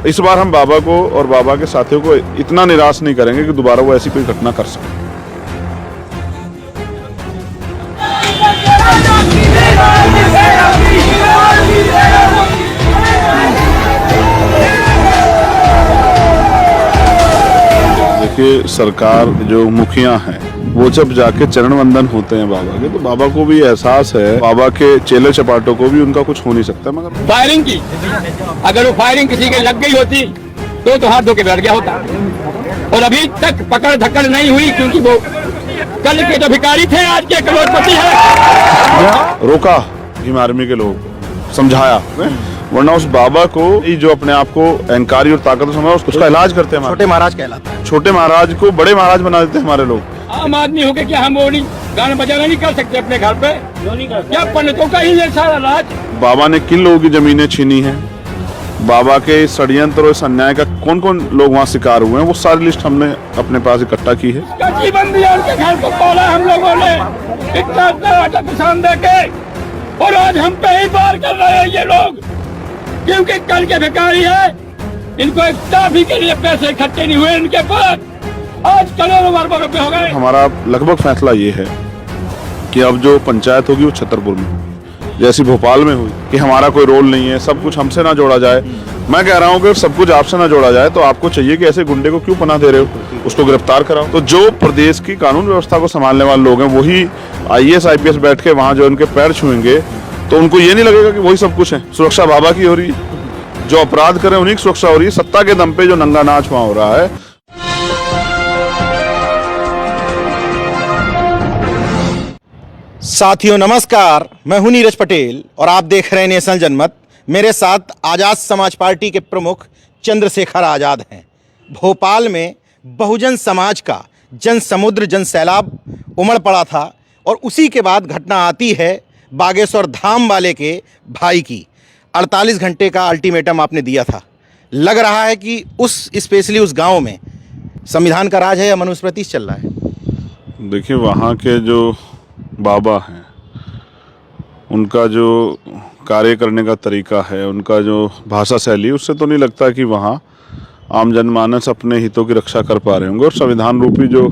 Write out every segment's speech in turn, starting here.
इस बार हम बाबा को और बाबा के साथियों को इतना निराश नहीं करेंगे कि दोबारा वो ऐसी कोई घटना कर सके। देखिए, सरकार जो मुखिया हैं वो जब जाके चरण वंदन होते हैं बाबा के, तो बाबा को भी एहसास है, बाबा के चेले चपाटों को भी उनका कुछ हो नहीं सकता। मगर फायरिंग की, अगर वो फायरिंग किसी के लग गई होती तो हाथ धो के बैठ गया होता, और अभी तक पकड़ धक्कड़ नहीं हुई, क्योंकि वो कल के जो भिखारी थे आज के करोड़पति हैं। रोका भीम आर्मी के लोग, समझाया, वरना उस बाबा को जो अपने आप को अहंकारी और ताकतवर समझा, उसका इलाज करते हैं। छोटे महाराज कहलाते हैं। छोटे महाराज को बड़े महाराज बना देते हैं हमारे लोग। आम आदमी होके क्या हम वो नहीं गाना बजाना नहीं कर सकते अपने घर पे? क्या पंडितों का ही ये सारा राज? बाबा ने किन लोगों की जमीनें छीनी हैं, बाबा के षड्यंत्र और इस अन्याय का कौन कौन लोग वहाँ शिकार हुए हैं, वो सारी लिस्ट हमने अपने पास इकट्ठा की है। जीवन दिया उनके घर को, तोड़ा हम लोगों ने इतना किसान दे के, और आज हम पे ही बार कर रहे हैं ये लोग, क्योंकि कल के भिखारी है, इनको एक टाफी के लिए पैसे इकट्ठे नहीं हुए इनके पास, आज करोड़ों अरबों रुपए हो गए। हमारा लगभग फैसला ये है कि अब जो पंचायत होगी वो छतरपुर में होगी, जैसी भोपाल में हुई, कि हमारा कोई रोल नहीं है, सब कुछ हमसे ना जोड़ा जाए। मैं कह रहा हूँ कि सब कुछ आपसे ना जोड़ा जाए तो आपको चाहिए कि ऐसे गुंडे को क्यों पनाह दे रहे हो, उसको गिरफ्तार कराओ। तो जो प्रदेश की कानून व्यवस्था को संभालने वाले लोग हैं, वही IAS IPS बैठ के वहाँ जो उनके पैर छुएंगे, तो उनको ये नहीं लगेगा कि वही सब कुछ है। सुरक्षा बाबा की हो रही है, जो अपराध करें उन्हीं की सुरक्षा हो रही है। सत्ता के दम पे जो नंगा नाच वहाँ हो रहा है। साथियों नमस्कार, मैं हूं नीरज पटेल और आप देख रहे हैं नेशनल जनमत। मेरे साथ आज़ाद समाज पार्टी के प्रमुख चंद्रशेखर आज़ाद हैं। भोपाल में बहुजन समाज का जन समुद्र जन सैलाब उमड़ पड़ा था, और उसी के बाद घटना आती है बागेश्वर धाम वाले के भाई की। 48 घंटे का अल्टीमेटम आपने दिया था। लग रहा है कि स्पेशली उस गांव में संविधान का राज है या मनुस्मृति चल रहा है। देखिए, वहाँ के जो बाबा हैं, उनका जो कार्य करने का तरीका है, उनका जो भाषा शैली, उससे तो नहीं लगता कि वहाँ आम जनमानस अपने हितों की रक्षा कर पा रहे होंगे। और संविधान रूपी जो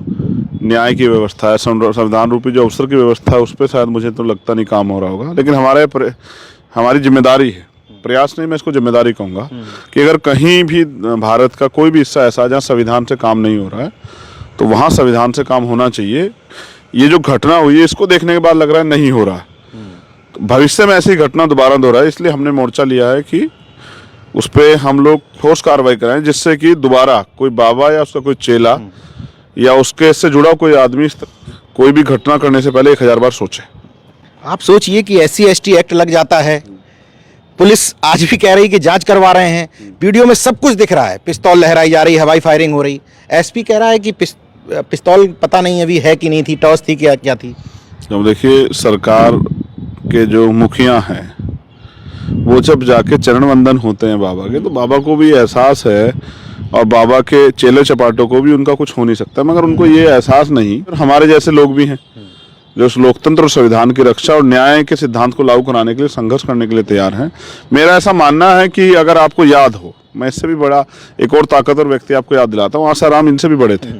न्याय की व्यवस्था है, संविधान रूपी जो अवसर की व्यवस्था है, उस पर शायद मुझे तो लगता नहीं काम हो रहा होगा। लेकिन हमारी जिम्मेदारी है, प्रयास नहीं, मैं इसको जिम्मेदारी कहूँगा, कि अगर कहीं भी भारत का कोई भी हिस्सा ऐसा है जहाँ संविधान से काम नहीं हो रहा है, तो वहाँ संविधान से काम होना चाहिए। ये जो घटना हुई है, इसको देखने के बाद लग रहा है नहीं हो रहा है, तो भविष्य में ऐसी घटना दोबारा दोहराए, इसलिए हमने मोर्चा लिया है कि उस पर हम लोग ठोस कार्रवाई कराएं, जिससे कि दोबारा कोई बाबा या उसका कोई चेला या उसके से जुड़ा कोई आदमी कोई भी घटना करने से पहले 1000 बार सोचे। आप सोचिए कि SC ST एक्ट लग जाता है, पुलिस आज भी कह रही कि जांच करवा रहे हैं, वीडियो में सब कुछ दिख रहा है, पिस्तौल लहराई जा रही, हवाई फायरिंग हो रही, SP कह रहा है कि पिस्तौल पता नहीं अभी है कि नहीं थी, टॉस थी, क्या थी। तो देखिए, सरकार के जो मुखिया हैं वो जब जाके चरण वंदन होते हैं बाबा के, तो बाबा को भी एहसास है, और बाबा के चेले चपाटों को भी उनका कुछ हो नहीं सकता। मगर उनको ये एहसास नहीं, हमारे जैसे लोग भी हैं जो उस लोकतंत्र और संविधान की रक्षा और न्याय के सिद्धांत को लागू कराने के लिए संघर्ष करने के लिए तैयार हैं। मेरा ऐसा मानना है कि अगर आपको याद हो, मैं इससे भी बड़ा एक और ताकतवर व्यक्ति आपको याद दिलाता हूँ, आसाराम इनसे भी बड़े थे।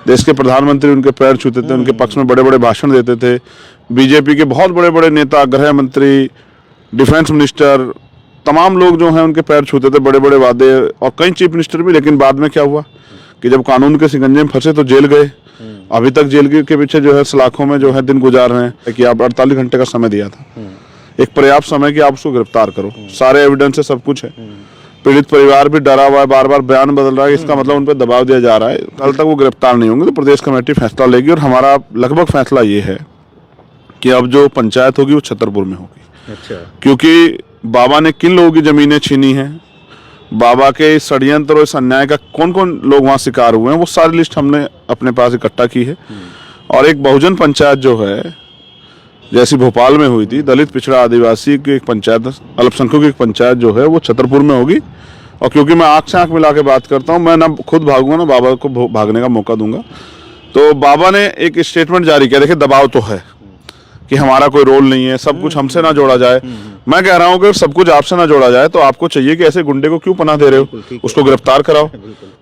देश के प्रधानमंत्री उनके पैर छूते थे, उनके पक्ष में बड़े बड़े भाषण देते थे। बीजेपी के बहुत बड़े बड़े नेता, गृह मंत्री, डिफेंस मिनिस्टर, तमाम लोग जो हैं उनके पैर छूते थे, बड़े बड़े वादे, और कई चीफ मिनिस्टर भी। लेकिन बाद में क्या हुआ कि जब कानून के शिकंजे में फंसे तो जेल गए। अभी तक जेल के पीछे जो है सलाखों में जो है दिन गुजार रहे हैं। कि आप 48 घंटे का समय दिया था, एक पर्याप्त समय कि आप उसको गिरफ्तार करो, सारे एविडेंस है, सब कुछ है। पीड़ित परिवार भी डरा हुआ है, बार बार बयान बदल रहा है, इसका मतलब उन पर दबाव दिया जा रहा है। कल तक वो गिरफ्तार नहीं होंगे तो प्रदेश कमेटी फैसला लेगी, और हमारा लगभग फैसला ये है कि अब जो पंचायत होगी वो छतरपुर में होगी। अच्छा। क्योंकि बाबा ने किन लोगों की जमीनें छीनी हैं, बाबा के षड्यंत्र और इस अन्याय का कौन कौन लोग वहाँ शिकार हुए हैं, वो सारी लिस्ट हमने अपने पास इकट्ठा की है। और एक बहुजन पंचायत जो है, जैसी भोपाल में हुई थी, दलित पिछड़ा आदिवासी की एक पंचायत, अल्पसंख्यकों की एक पंचायत जो है वो छतरपुर में होगी। और क्योंकि मैं आँख से आँख मिला के बात करता हूँ, मैं ना खुद भागूंगा ना बाबा को भागने का मौका दूंगा। तो बाबा ने एक स्टेटमेंट जारी किया, देखिए दबाव तो है, कि हमारा कोई रोल नहीं है, सब कुछ हमसे ना जोड़ा जाए। मैं कह रहा हूँ कि सब कुछ आपसे ना जोड़ा जाए तो आपको चाहिए कि ऐसे गुंडे को क्यों पनाह दे रहे हो, उसको गिरफ्तार कराओ,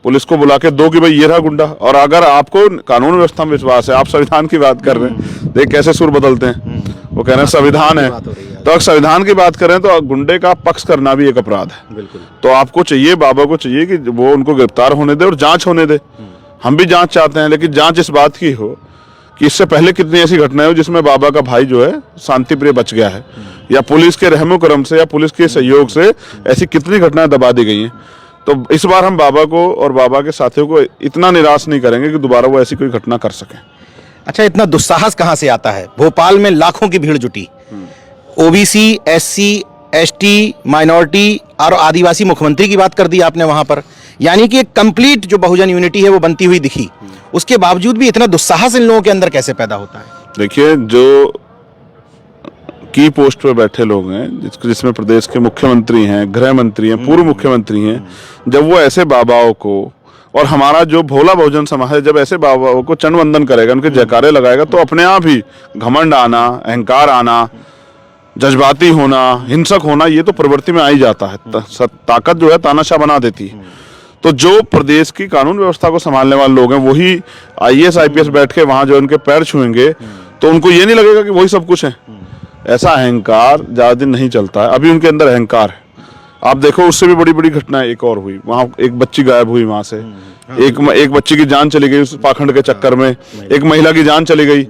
पुलिस को बुला के दो कि भाई ये रहा गुंडा। और अगर आपको कानून व्यवस्था में विश्वास है, आप संविधान की बात कर रहे हैं, देख कैसे सुर बदलते हैं, वो कह रहे हैं संविधान है, तो अगर संविधान की बात करें तो गुंडे का पक्ष करना भी एक अपराध है। तो आपको चाहिए, बाबा को चाहिए कि वो उनको गिरफ्तार होने दे और जांच होने दे। हम भी जांच चाहते हैं, लेकिन जांच इस बात की हो कि इससे पहले कितनी ऐसी घटनाएं हो जिसमें बाबा का भाई जो है शांति प्रिय बच गया है, या पुलिस के रहमो करम से या पुलिस के सहयोग से ऐसी कितनी घटनाएं दबा दी गई हैं। तो इस बार हम बाबा को और बाबा के साथियों को इतना निराश नहीं करेंगे कि दोबारा वो ऐसी कोई घटना कर सके। अच्छा, इतना दुस्साहस कहां से आता है? भोपाल में लाखों की भीड़ जुटी, ओबीसी, एससी, एसटी, माइनॉरिटी और आदिवासी मुख्यमंत्री की बात कर दी आपने वहां पर, यानी कि एक कंप्लीट जो बहुजन यूनिटी है वो बनती हुई दिखी। उसके बावजूद भी इतना दुस्साहस इन लोगों के अंदर कैसे पैदा होता है? देखिए, जो की पोस्ट पे बैठे लोग हैं, जिसमें प्रदेश के मुख्यमंत्री हैं, गृह मंत्री हैं, पूर्व मुख्यमंत्री हैं, जब वो ऐसे बाबाओं को, और हमारा जो भोला बहुजन समाज है, जब ऐसे बाबाओं को चरण वंदन करेगा, उनके जयकारे लगाएगा, तो अपने आप ही घमंड आना, अहंकार आना, जज्बाती होना, हिंसक होना, ये तो प्रवृत्ति में आ ही जाता है। ताकत जो है तानाशाह बना देती है। तो जो प्रदेश की कानून व्यवस्था को संभालने वाले लोग हैं, वही आईएएस आईपीएस बैठ के वहां जो उनके पैर छुएंगे तो उनको ये नहीं लगेगा कि वही सब कुछ है। ऐसा अहंकार ज्यादा दिन नहीं चलता है। अभी उनके अंदर अहंकार है। आप देखो, उससे भी बड़ी बड़ी घटनाएं एक और हुई, वहां एक बच्ची गायब हुई, वहां से एक बच्ची की जान चली गई उस पाखंड के चक्कर में, एक महिला की जान चली गई।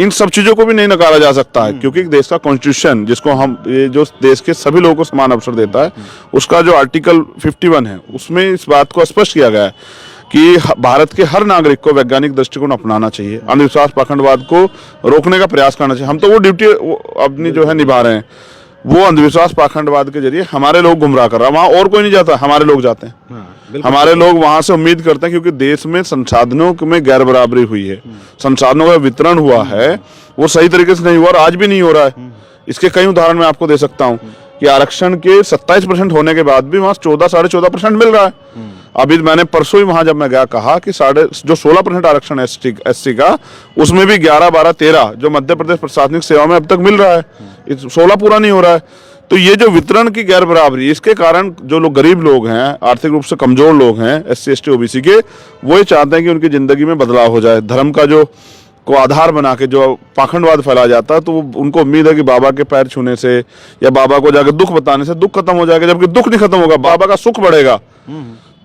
इन सब चीजों को भी नहीं नकारा जा सकता है, क्योंकि देश का कॉन्स्टिट्यूशन, जिसको हम, ये जो देश के सभी लोगों को समान अवसर देता है, उसका जो आर्टिकल 51 है, उसमें इस बात को स्पष्ट किया गया है कि भारत के हर नागरिक को वैज्ञानिक दृष्टिकोण अपनाना चाहिए, अंधविश्वास पाखंडवाद को रोकने का प्रयास करना चाहिए। हम तो वो ड्यूटी अपनी जो है निभा रहे हैं। वो अंधविश्वास पाखंडवाद के जरिए हमारे लोग गुमराह कर रहा है, वहां और कोई नहीं जाता, हमारे लोग जाते हैं। हमारे लोग वहां से उम्मीद करते हैं, क्योंकि देश में संसाधनों में गैर बराबरी हुई है, संसाधनों का वितरण हुआ है, वो सही तरीके से नहीं हुआ और आज भी नहीं हो रहा है। इसके कई उदाहरण मैं आपको दे सकता हूं कि आरक्षण के 27% होने के बाद भी वहां 14-14.5% मिल रहा है। अभी मैंने परसों ही वहां जब मैं गया, कहा कि जो 16% आरक्षण है एससी का, उसमें भी 11, 12, 13 जो मध्य प्रदेश प्रशासनिक सेवा में अब तक मिल रहा है, 16 पूरा नहीं हो रहा है। तो ये जो वितरण की गैर बराबरी, इसके कारण जो लोग गरीब लोग हैं, आर्थिक रूप से कमजोर लोग हैं, एससी एसटी ओबीसी के, वो ये चाहते हैं कि उनकी जिंदगी में बदलाव हो जाए। धर्म का जो को आधार बना के जो पाखंडवाद फैलाया जाता है, तो उनको उम्मीद है कि बाबा के पैर छूने से या बाबा को जाकर दुख बताने से दुख खत्म हो जाएगा, जबकि दुख नहीं खत्म होगा, बाबा का सुख बढ़ेगा।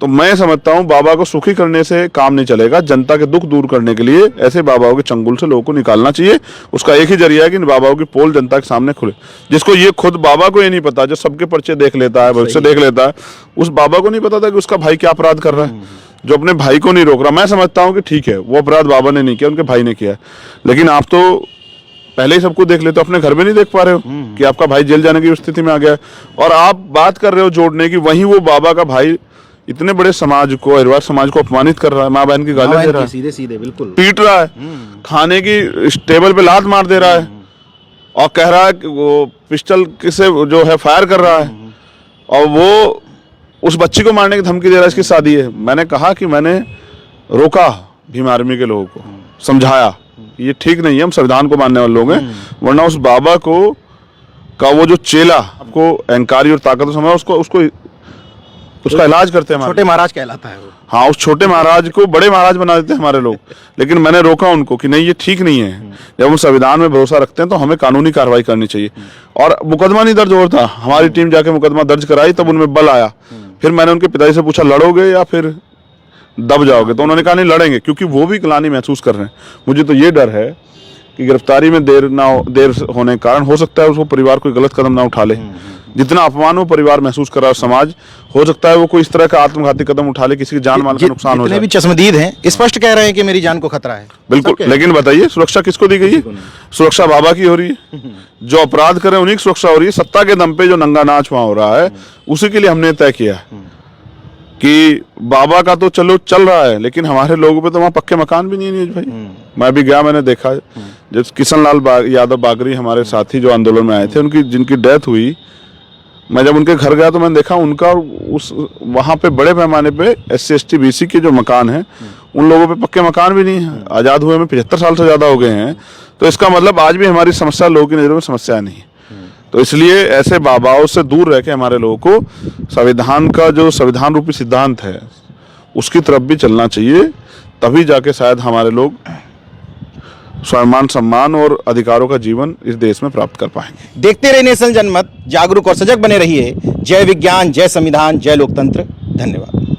तो मैं समझता हूं बाबा को सुखी करने से काम नहीं चलेगा। जनता के दुख दूर करने के लिए ऐसे बाबाओं के चंगुल से लोगों को निकालना चाहिए। उसका एक ही जरिया है कि बाबाओं की पोल जनता के सामने खुले। जिसको ये खुद बाबा को ये नहीं पता, जो सबके पर्चे देख लेता है, भविष्य देख लेता है, उस बाबा को नहीं पता था कि उसका भाई क्या अपराध कर रहा है, जो अपने भाई को नहीं रोक रहा। मैं समझता हूँ कि ठीक है, वो अपराध बाबा ने नहीं किया, उनके भाई ने किया है, लेकिन आप तो पहले ही सबको देख लेते हो, अपने घर में नहीं देख पा रहे हो कि आपका भाई जेल जाने की स्थिति में आ गया है, और आप बात कर रहे हो जोड़ने की। वहीं वो बाबा का भाई इतने बड़े समाज को, अहिरवार समाज को अपमानित कर रहा है, माँ बहन की गालियां दे रहा है, सीधे सीधे बिल्कुल पीट रहा है, खाने की टेबल पे लात मार दे रहा है, और कह रहा है कि वो पिस्टल से जो है फायर कर रहा है, और वो उस बच्ची को मारने की धमकी दे रहा है, इसकी शादी है। मैंने कहा कि मैंने रोका भीम आर्मी के लोगों को, समझाया ये ठीक नहीं है, हम संविधान को मानने वाले लोग हैं, वरना उस बाबा को का वो जो चेला आपको अहंकारी और ताकत समझा, उसका इलाज करते हैं। छोटे महाराज कहलाता है वो। हाँ, उस छोटे महाराज को बड़े महाराज बना देते हैं हमारे लोग। लेकिन मैंने रोका उनको कि नहीं, ये ठीक नहीं है। जब हम संविधान में भरोसा रखते हैं तो हमें कानूनी कार्रवाई करनी चाहिए। और मुकदमा नहीं दर्ज हो था, हमारी टीम जाके मुकदमा दर्ज कराई, तब उनमें बल आया। फिर मैंने उनके पिताजी से पूछा, लड़ोगे या फिर दब जाओगे? तो उन्होंने कहा नहीं, लड़ेंगे, क्योंकि वो भी ग्लानि महसूस कर रहे हैं। मुझे तो ये डर है कि गिरफ्तारी में देर होने के कारण हो सकता है उसको परिवार कोई गलत कदम ना उठा ले। जितना अपमान वो परिवार महसूस कर रहा है, समाज, हो सकता है वो कोई इस तरह का आत्मघाती कदम उठा ले, किसी की जान माल का नुकसान हो जाए। भी चश्मदीद हैं, स्पष्ट कह रहे हैं कि मेरी जान को खतरा है। बिल्कुल, लेकिन बताइए सुरक्षा किसको दी गई है? सुरक्षा बाबा की हो रही है। जो अपराध करें उन्हीं की सुरक्षा हो रही है। सत्ता के दम पे जो नंगा नाच वहां हो रहा है, उसी के लिए हमने तय किया कि बाबा का तो चलो चल रहा है, लेकिन हमारे लोगों पे तो वहाँ पक्के मकान भी नहीं है नीरज भाई। मैं भी गया, मैंने देखा, जब किशन लाल यादव बागरी हमारे साथी जो आंदोलन में आए थे, उनकी जिनकी डेथ हुई, मैं जब उनके घर गया तो मैंने देखा उनका उस वहाँ पे बड़े पैमाने पे SC ST BC के जो मकान हैं उन लोगों पे पक्के मकान भी नहीं है। आज़ाद हुए में 75 साल से ज़्यादा हो गए हैं। तो इसका मतलब आज भी हमारी समस्या लोगों की नज़रों में समस्या नहीं है। तो इसलिए ऐसे बाबाओं से दूर रह के हमारे लोगों को संविधान का जो संविधान रूपी सिद्धांत है उसकी तरफ भी चलना चाहिए, तभी जाके शायद हमारे लोग स्वाभिमान, सम्मान और अधिकारों का जीवन इस देश में प्राप्त कर पाएंगे। देखते रहिए नेशनल जनमत, जागरूक और सजग बने रहिए। जय विज्ञान, जय संविधान, जय लोकतंत्र। धन्यवाद।